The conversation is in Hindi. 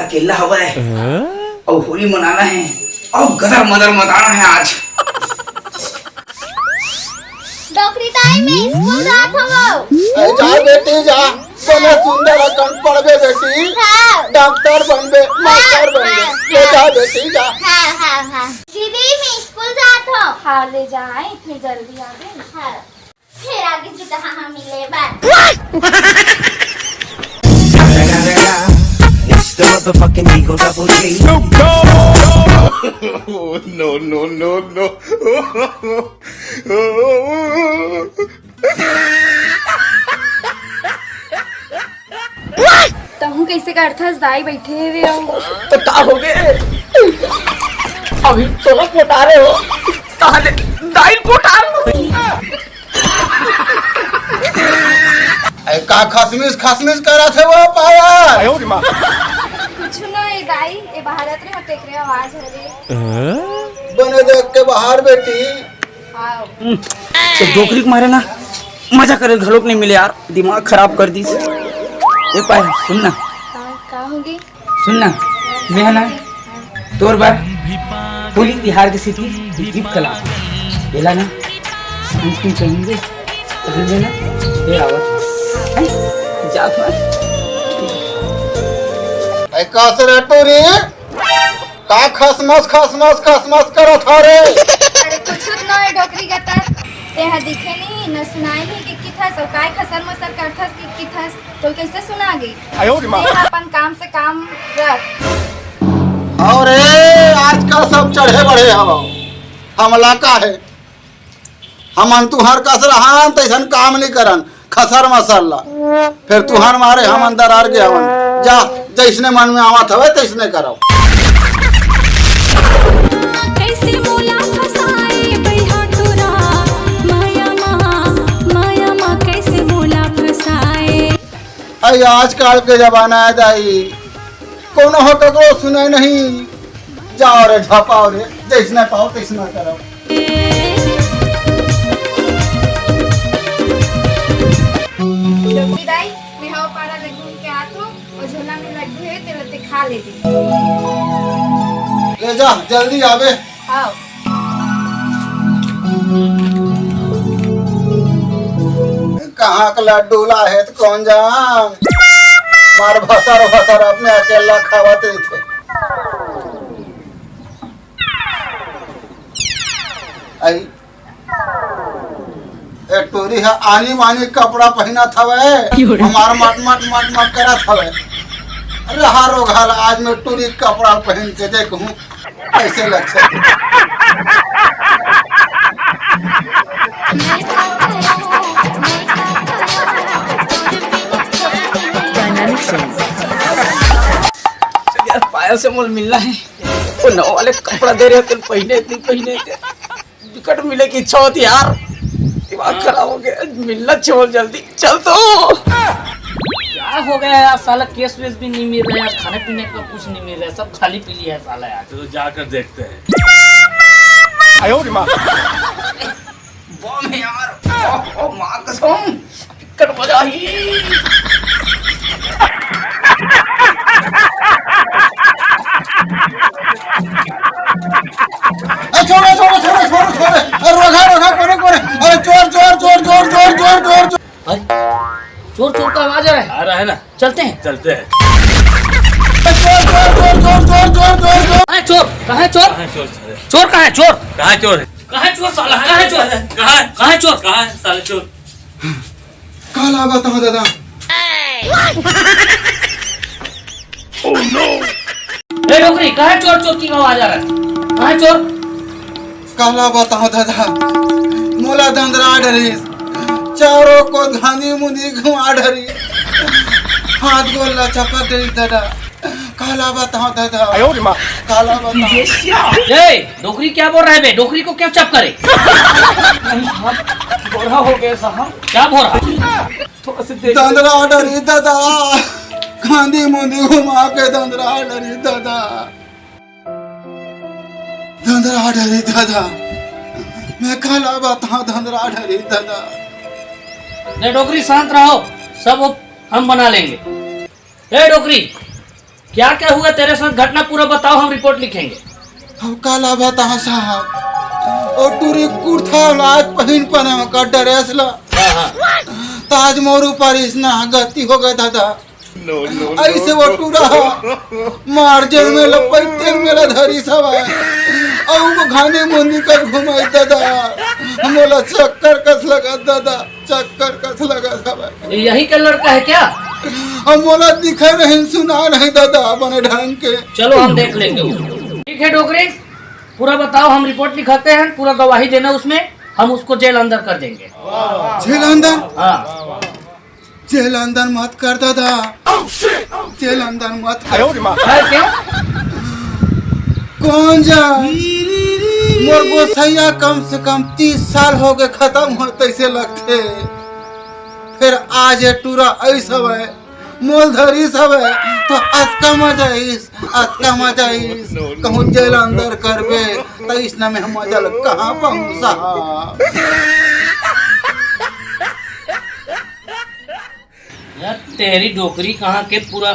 अकेला हवा है और होली मनाना है और गदर मदर मनाना है आज। डॉक्टरी टाइम में स्कूल जात हवो। जा बेटी जा, बने सुंदर अकन पढ़बे बेटी, डॉक्टर बनबे, मास्टर बनबे, ले जा बेटी जा। हाँ। दीदी मैं स्कूल जात हो। हाँ ले जाए फिर जल्दी आ गए। हाँ। फिर आगे जुटा हाँ मिले बात। It's the motherfucking Eagle Double G. Snoop Dogg. No. तहु कैसे करथस दाई बैठे हुए हो। तो का हो गए अभी तो ना पोटा रहे हो ताले दाई पोटा का खसमिस करा थे वो पाया। कुछ ना ए दाई ए भारत रे होते करे आवाज हरे। बने देख के बाहर बेटी। आओ तो डोकरी को मारे ना मजा करे घलोक नहीं मिले यार, दिमाग खराब कर दी। ये पाया सुन ना, का होगी सुन ना, मैं है ना तोर बार होली तिहार की सिटी गिफ्ट कला बेला ना सनस्क्रीन चाहिए तो ना ये आवत जात कसरे टूरी का खसमस करत हरे। अरे कुछ ना ए डॉक्टरी गता तेहा दिखे नहीं न सुनाई नहीं कि किथस और काय खसर मसर करथस कि किथस तो कैसे सुना गई। तेहा अपन काम से काम रख। और आजकल सब चढ़े बढ़े हवा हमला का है, हमन तुहर कसर हान तैसन काम नहीं करन खसर मसल्ला, फिर तुहर मारे हम अंदर आर गए हवन। जा जैसने मन में आवत हवे तैसने करो। कैसे मोला फसाए बैहा टोरा माया मा कैसे मोला फसाए। अरे आजकल के जमाना है दाई कोनो हो ककरो सुने नहीं, जाओ रे झपाओ रे जैसने पाओ तैसने करो। डॉक्टरी दाई मैं हाउ पारा ले घूम के आतो और झोला में लड्डू है ते लते खा ले दे। ले जा जल्दी आवे। आओ कहाँ का लड्डू ला है तो कौन जान, मार भसर अपने अकेला खावते थे। आई ए टोरी है आनी वानी कपड़ा पहना था हमार मट करा था। अरे हारो घाल आज मैं टोरी कपड़ा पहन के देखूं कैसे लगता है। यार पाया से मोल मिलना है वो नौ वाले कपड़ा दे रहे थे पहने विकट मिले की इच्छा होती यार, दिमाग खराब हो गया। मिलना छोड़ जल्दी चल। तो क्या हो गया यार, साला केस वेस भी नहीं मिल रहा है, खाने पीने का कुछ नहीं मिल रहा है, सब खाली पीली है साला यार। तो जाकर देखते हैं। बम यार ओ मां कसम विकट मजा ही। छोड़ो रोगा कोने। अरे चोर। अरे चोर का आवाज आ रहा है ना, चलते हैं। चोर कहाँ है चोर साला, कहाँ है चोर। काला बताओ दादा। ए डोकरी कहाँ है चोर की आवाज आ रहा है, कहाँ है चोर। काला बताओ दादा, मोला दंदरा डरी, चारों को धानी मुनी घुमा डरी, हाथ गोला चक्कर डरी दादा। काला बताओ दादा, काला बताओ। ए डोकरी क्या बोल रहा है बे, डोकरी को क्या चप करे। बोरा हो गया साहब। क्या बोल रहा, थोड़ा सा देख। दंदरा डरी दादा, खांदी मुंदी घुमा के दंदरा डरी दादा। धंधरा डरी दादा, मैं काला बताऊं धंधरा डरी दादा। ए डोकरी शांत रहो, सब हम बना लेंगे। ए डोकरी क्या क्या हुआ तेरे साथ घटना पूरा बताओ, हम रिपोर्ट लिखेंगे। अब काला बता साहब और टूरी कुर्ता आज पहन पना का ड्रेस ला ताज मोरू पर इसना गति हो गया दादा ऐसे वो टूरा मार्जन में लपटे मेला धरी सब और वो खाने मुंदी कर घुमाई दादा मोला चक्कर कस लगा दादा चक्कर कस लगा सब यही का लड़का है क्या? हम मोला दिखा नहीं सुना नहीं दादा बने ढंग के। चलो हम देख लेंगे उसको। ठीक है डोकरी, पूरा बताओ, हम रिपोर्ट लिखाते हैं, पूरा गवाही देना उसमें, हम उसको जेल अंदर कर देंगे। जेल अंदर? हाँ जेल अंदर मत कर दादा, जेल अंदर मत कर। क्यों? कौन जा मोर गोसैया कम से कम 30 साल हो गए खत्म होते से लगते, फिर आज ये टूरा ऐसा है मोलधरी सब है तो अतका मजा इस कहूँ जेल अंदर करबे तो इस में हम मजा लग कहाँ पहुँचा। यार तेरी डोकरी कहाँ के पूरा